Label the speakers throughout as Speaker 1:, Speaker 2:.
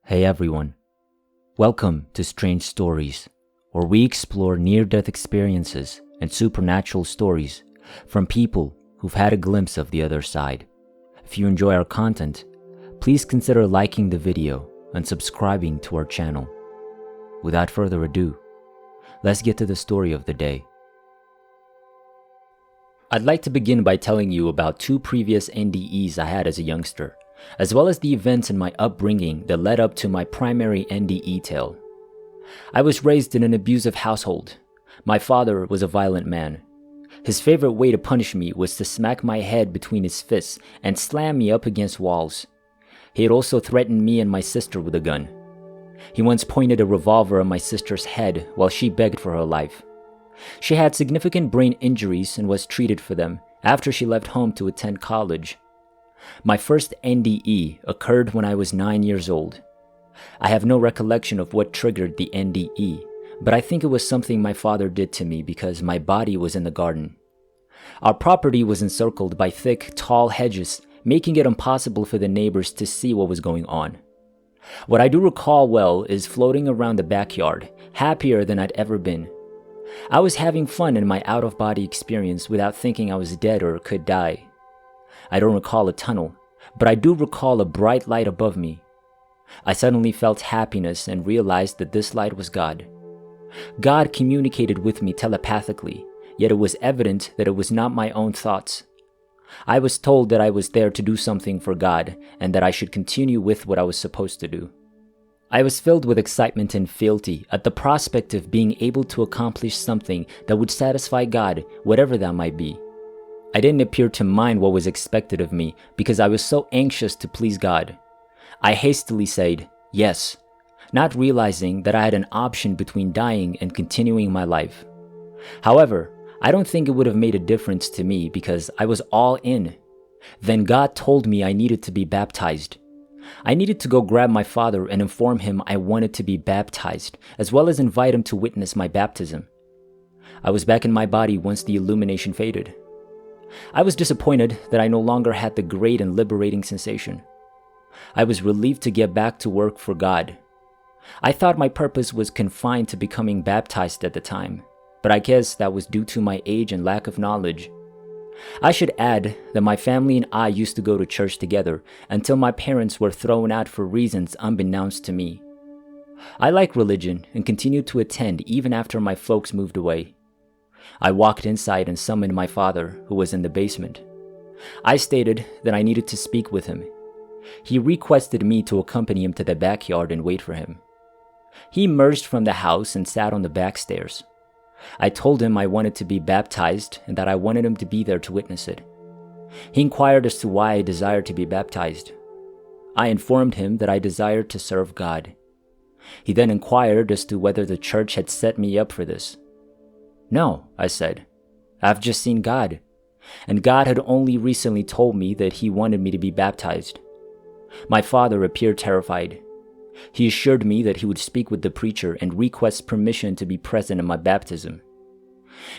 Speaker 1: Hey everyone, welcome to Strange Stories, where we explore near-death experiences and supernatural stories from people who've had a glimpse of the other side. If you enjoy our content, please consider liking the video and subscribing to our channel. Without further ado, let's get to the story of the day. I'd like to begin by telling you about two previous NDEs I had as a youngster, as well as the events in my upbringing that led up to my primary NDE tale. I was raised in an abusive household. My father was a violent man. His favorite way to punish me was to smack my head between his fists and slam me up against walls. He had also threatened me and my sister with a gun. He once pointed a revolver at my sister's head while she begged for her life. She had significant brain injuries and was treated for them after she left home to attend college. My first NDE occurred when I was 9 years old. I have no recollection of what triggered the NDE, but I think it was something my father did to me because my body was in the garden. Our property was encircled by thick, tall hedges, making it impossible for the neighbors to see what was going on. What I do recall well is floating around the backyard, happier than I'd ever been. I was having fun in my out-of-body experience without thinking I was dead or could die. I don't recall a tunnel, but I do recall a bright light above me. I suddenly felt happiness and realized that this light was God. God communicated with me telepathically, yet it was evident that it was not my own thoughts. I was told that I was there to do something for God and that I should continue with what I was supposed to do. I was filled with excitement and fealty at the prospect of being able to accomplish something that would satisfy God, whatever that might be. I didn't appear to mind what was expected of me because I was so anxious to please God. I hastily said yes, not realizing that I had an option between dying and continuing my life. However, I don't think it would have made a difference to me because I was all in. Then God told me I needed to be baptized. I needed to go grab my father and inform him I wanted to be baptized, as well as invite him to witness my baptism. I was back in my body once the illumination faded. I was disappointed that I no longer had the great and liberating sensation. I was relieved to get back to work for God. I thought my purpose was confined to becoming baptized at the time, but I guess that was due to my age and lack of knowledge. I should add that my family and I used to go to church together until my parents were thrown out for reasons unbeknownst to me. I like religion and continued to attend even after my folks moved away. I walked inside and summoned my father, who was in the basement. I stated that I needed to speak with him. He requested me to accompany him to the backyard and wait for him. He emerged from the house and sat on the back stairs. I told him I wanted to be baptized and that I wanted him to be there to witness it. He inquired as to why I desired to be baptized. I informed him that I desired to serve God. He then inquired as to whether the church had set me up for this. No, I said. I've just seen God, and God had only recently told me that he wanted me to be baptized. My father appeared terrified. He assured me that he would speak with the preacher and request permission to be present in my baptism.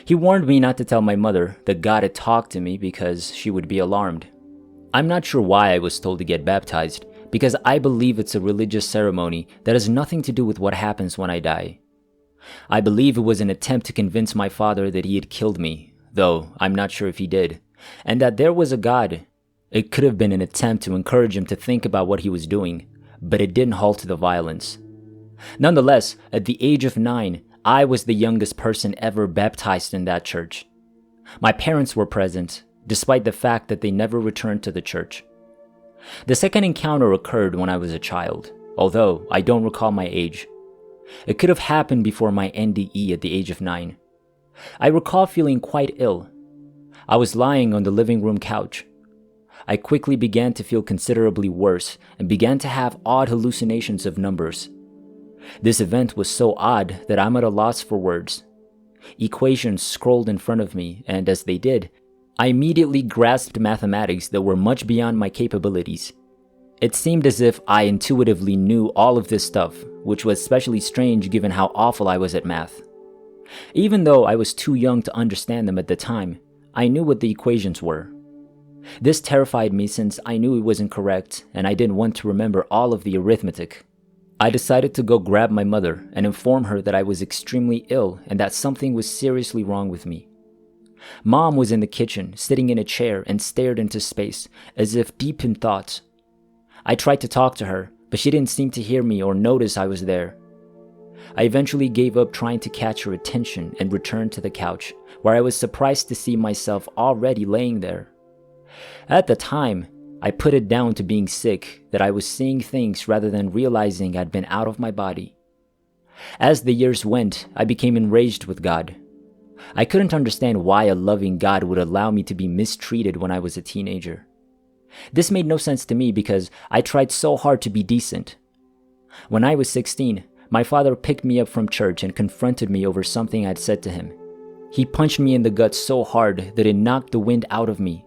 Speaker 1: He warned me not to tell my mother that God had talked to me because she would be alarmed. I'm not sure why I was told to get baptized, because I believe it's a religious ceremony that has nothing to do with what happens when I die. I believe it was an attempt to convince my father that he had killed me, though I'm not sure if he did, and that there was a God. It could have been an attempt to encourage him to think about what he was doing, but it didn't halt the violence. Nonetheless, at the age of 9, I was the youngest person ever baptized in that church. My parents were present, despite the fact that they never returned to the church. The second encounter occurred when I was a child, although I don't recall my age. It could have happened before my NDE at the age of 9. I recall feeling quite ill. I was lying on the living room couch. I quickly began to feel considerably worse and began to have odd hallucinations of numbers. This event was so odd that I'm at a loss for words. Equations scrolled in front of me, and as they did, I immediately grasped mathematics that were much beyond my capabilities. It seemed as if I intuitively knew all of this stuff, which was especially strange given how awful I was at math. Even though I was too young to understand them at the time, I knew what the equations were. This terrified me since I knew it was incorrect and I didn't want to remember all of the arithmetic. I decided to go grab my mother and inform her that I was extremely ill and that something was seriously wrong with me. Mom was in the kitchen, sitting in a chair and stared into space, as if deep in thought. I tried to talk to her, but she didn't seem to hear me or notice I was there. I eventually gave up trying to catch her attention and returned to the couch, where I was surprised to see myself already laying there. At the time, I put it down to being sick, that I was seeing things rather than realizing I'd been out of my body. As the years went, I became enraged with God. I couldn't understand why a loving God would allow me to be mistreated when I was a teenager. This made no sense to me because I tried so hard to be decent. When I was 16, my father picked me up from church and confronted me over something I'd said to him. He punched me in the gut so hard that it knocked the wind out of me.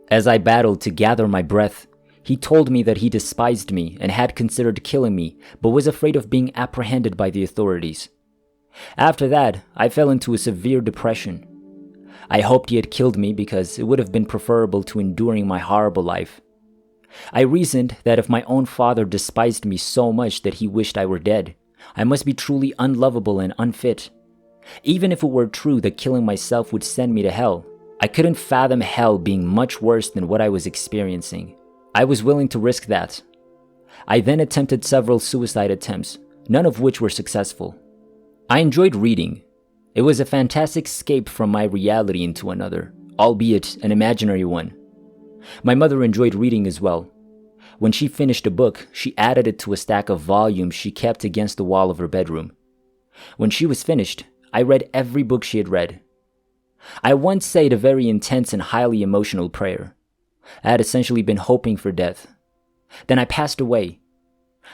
Speaker 1: As I battled to gather my breath, he told me that he despised me and had considered killing me, but was afraid of being apprehended by the authorities. After that, I fell into a severe depression. I hoped he had killed me because it would have been preferable to enduring my horrible life. I reasoned that if my own father despised me so much that he wished I were dead, I must be truly unlovable and unfit. Even if it were true that killing myself would send me to hell, I couldn't fathom hell being much worse than what I was experiencing. I was willing to risk that. I then attempted several suicide attempts, none of which were successful. I enjoyed reading. It was a fantastic escape from my reality into another, albeit an imaginary one. My mother enjoyed reading as well. When she finished a book, she added it to a stack of volumes she kept against the wall of her bedroom. When she was finished, I read every book she had read. I once said a very intense and highly emotional prayer. I had essentially been hoping for death. Then I passed away.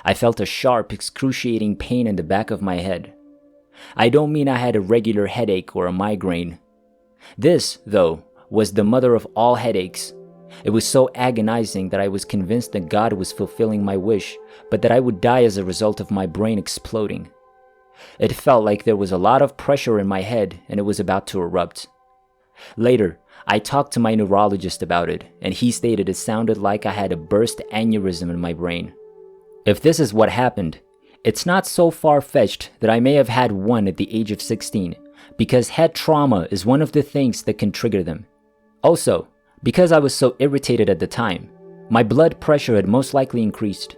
Speaker 1: I felt a sharp, excruciating pain in the back of my head. I don't mean I had a regular headache or a migraine. This, though, was the mother of all headaches. It was so agonizing that I was convinced that God was fulfilling my wish, but that I would die as a result of my brain exploding. It felt like there was a lot of pressure in my head and it was about to erupt. Later, I talked to my neurologist about it, and he stated it sounded like I had a burst aneurysm in my brain. If this is what happened, it's not so far-fetched that I may have had one at the age of 16, because head trauma is one of the things that can trigger them. Also, because I was so irritated at the time, my blood pressure had most likely increased.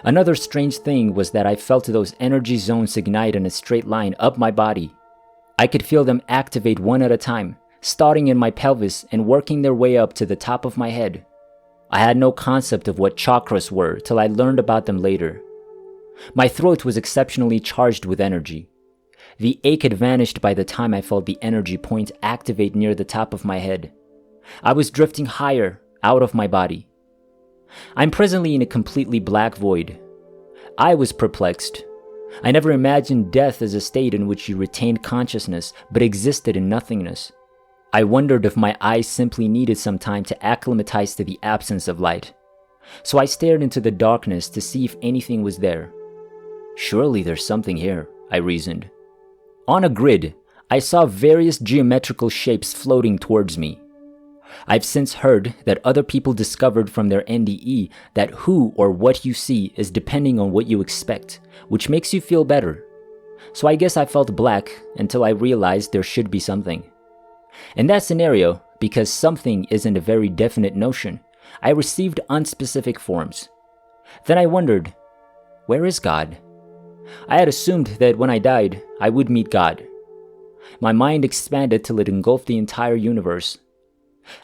Speaker 1: Another strange thing was that I felt those energy zones ignite in a straight line up my body. I could feel them activate one at a time, starting in my pelvis and working their way up to the top of my head. I had no concept of what chakras were till I learned about them later. My throat was exceptionally charged with energy. The ache had vanished by the time I felt the energy point activate near the top of my head. I was drifting higher, out of my body. I'm presently in a completely black void. I was perplexed. I never imagined death as a state in which you retained consciousness but existed in nothingness. I wondered if my eyes simply needed some time to acclimatize to the absence of light. So I stared into the darkness to see if anything was there. Surely there's something here, I reasoned. On a grid, I saw various geometrical shapes floating towards me. I've since heard that other people discovered from their NDE that who or what you see is depending on what you expect, which makes you feel better. So I guess I felt black until I realized there should be something. In that scenario, because something isn't a very definite notion, I received unspecific forms. Then I wondered, where is God? I had assumed that when I died, I would meet God. My mind expanded till it engulfed the entire universe.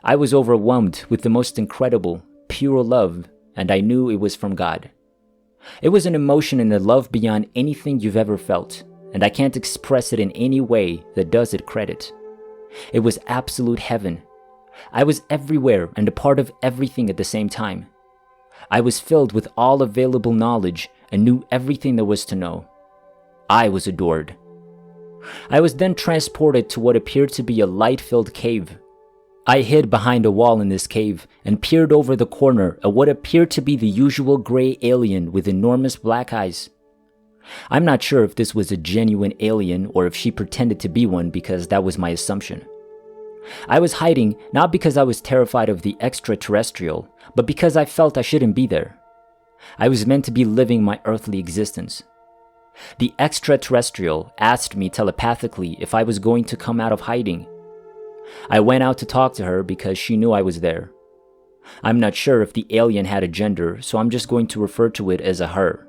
Speaker 1: I was overwhelmed with the most incredible, pure love, and I knew it was from God. It was an emotion and a love beyond anything you've ever felt, and I can't express it in any way that does it credit. It was absolute heaven. I was everywhere and a part of everything at the same time. I was filled with all available knowledge and knew everything there was to know. I was adored. I was then transported to what appeared to be a light-filled cave. I hid behind a wall in this cave and peered over the corner at what appeared to be the usual gray alien with enormous black eyes. I'm not sure if this was a genuine alien or if she pretended to be one because that was my assumption. I was hiding not because I was terrified of the extraterrestrial, but because I felt I shouldn't be there. I was meant to be living my earthly existence. The extraterrestrial asked me telepathically if I was going to come out of hiding. I went out to talk to her because she knew I was there. I'm not sure if the alien had a gender, so I'm just going to refer to it as a her.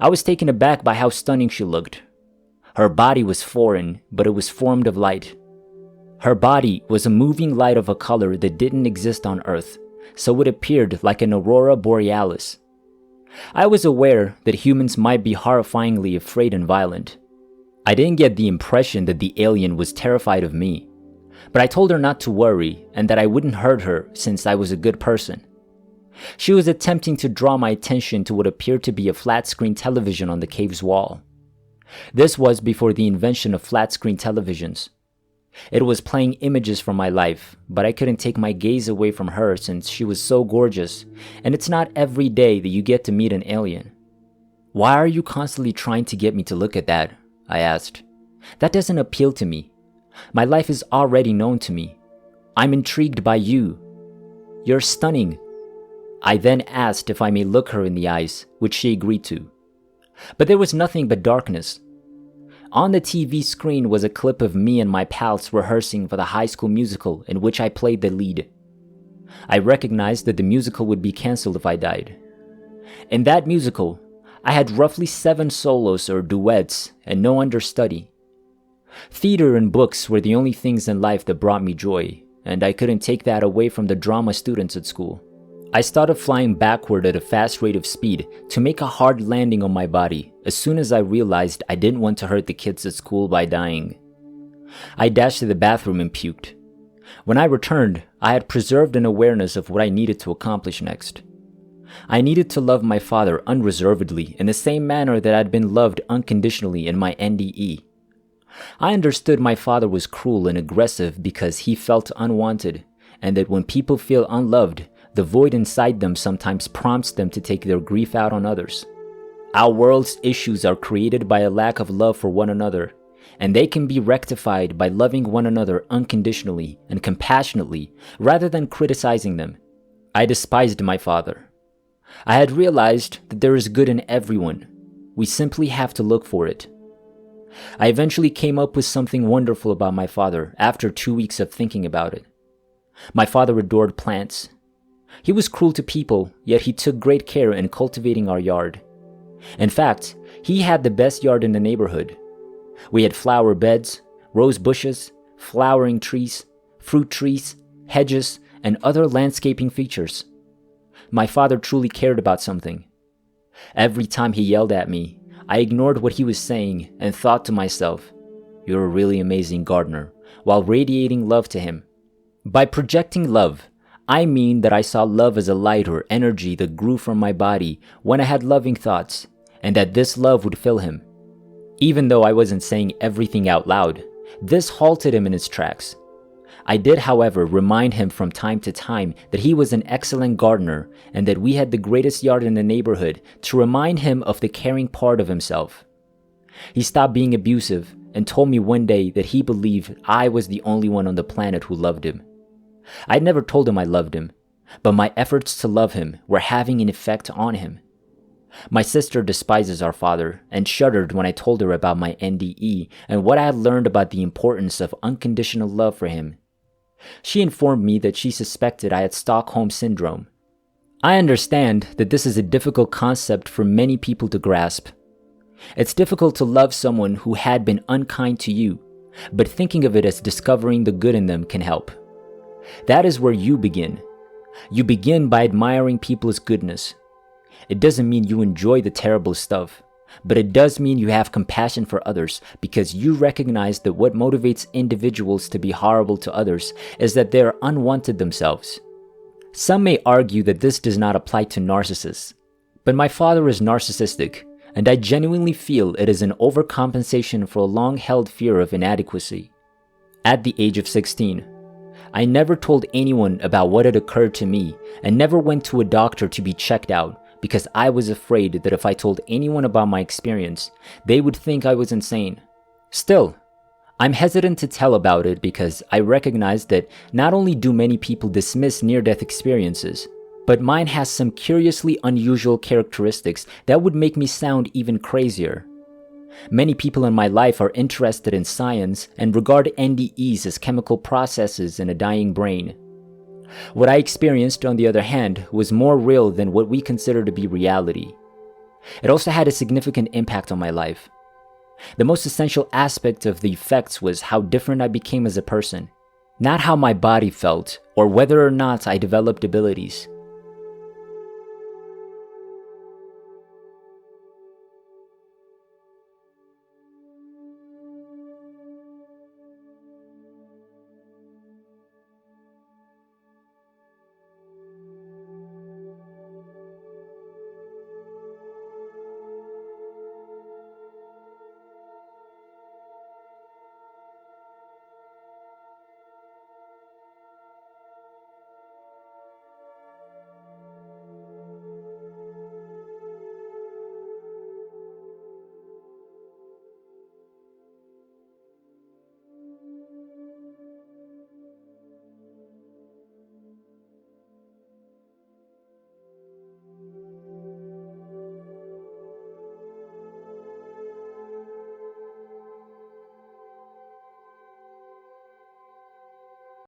Speaker 1: I was taken aback by how stunning she looked. Her body was foreign, but it was formed of light. Her body was a moving light of a color that didn't exist on Earth, so it appeared like an aurora borealis. I was aware that humans might be horrifyingly afraid and violent. I didn't get the impression that the alien was terrified of me, but I told her not to worry and that I wouldn't hurt her since I was a good person. She was attempting to draw my attention to what appeared to be a flat-screen television on the cave's wall. This was before the invention of flat-screen televisions. It was playing images from my life, but I couldn't take my gaze away from her since she was so gorgeous, and it's not every day that you get to meet an alien. "Why are you constantly trying to get me to look at that?" I asked. "That doesn't appeal to me. My life is already known to me. I'm intrigued by you. You're stunning." I then asked if I may look her in the eyes, which she agreed to. But there was nothing but darkness. On the TV screen was a clip of me and my pals rehearsing for the high school musical in which I played the lead. I recognized that the musical would be cancelled if I died. In that musical, I had roughly 7 solos or duets and no understudy. Theater and books were the only things in life that brought me joy, and I couldn't take that away from the drama students at school. I started flying backward at a fast rate of speed to make a hard landing on my body as soon as I realized I didn't want to hurt the kids at school by dying. I dashed to the bathroom and puked. When I returned, I had preserved an awareness of what I needed to accomplish next. I needed to love my father unreservedly in the same manner that I'd been loved unconditionally in my NDE. I understood my father was cruel and aggressive because he felt unwanted, and that when people feel unloved, the void inside them sometimes prompts them to take their grief out on others. Our world's issues are created by a lack of love for one another, and they can be rectified by loving one another unconditionally and compassionately rather than criticizing them. I despised my father. I had realized that there is good in everyone. We simply have to look for it. I eventually came up with something wonderful about my father after 2 weeks of thinking about it. My father adored plants. He was cruel to people, yet he took great care in cultivating our yard. In fact, he had the best yard in the neighborhood. We had flower beds, rose bushes, flowering trees, fruit trees, hedges, and other landscaping features. My father truly cared about something. Every time he yelled at me, I ignored what he was saying and thought to myself, "You're a really amazing gardener," while radiating love to him. By projecting love, I mean that I saw love as a light or energy that grew from my body when I had loving thoughts, and that this love would fill him. Even though I wasn't saying everything out loud, this halted him in his tracks. I did, however, remind him from time to time that he was an excellent gardener and that we had the greatest yard in the neighborhood to remind him of the caring part of himself. He stopped being abusive and told me one day that he believed I was the only one on the planet who loved him. I'd never told him I loved him, but my efforts to love him were having an effect on him. My sister despises our father and shuddered when I told her about my NDE and what I had learned about the importance of unconditional love for him. She informed me that she suspected I had Stockholm Syndrome. I understand that this is a difficult concept for many people to grasp. It's difficult to love someone who had been unkind to you, but thinking of it as discovering the good in them can help. That is where you begin. You begin by admiring people's goodness. It doesn't mean you enjoy the terrible stuff, but it does mean you have compassion for others because you recognize that what motivates individuals to be horrible to others is that they are unwanted themselves. Some may argue that this does not apply to narcissists, but my father is narcissistic, and I genuinely feel it is an overcompensation for a long-held fear of inadequacy. At the age of 16, I never told anyone about what had occurred to me and never went to a doctor to be checked out because I was afraid that if I told anyone about my experience, they would think I was insane. Still, I'm hesitant to tell about it because I recognize that not only do many people dismiss near-death experiences, But mine has some curiously unusual characteristics that would make me sound even crazier. Many people in my life are interested in science and regard NDEs as chemical processes in a dying brain. What I experienced, on the other hand, was more real than what we consider to be reality. It also had a significant impact on my life. The most essential aspect of the effects was how different I became as a person, not how my body felt or whether or not I developed abilities.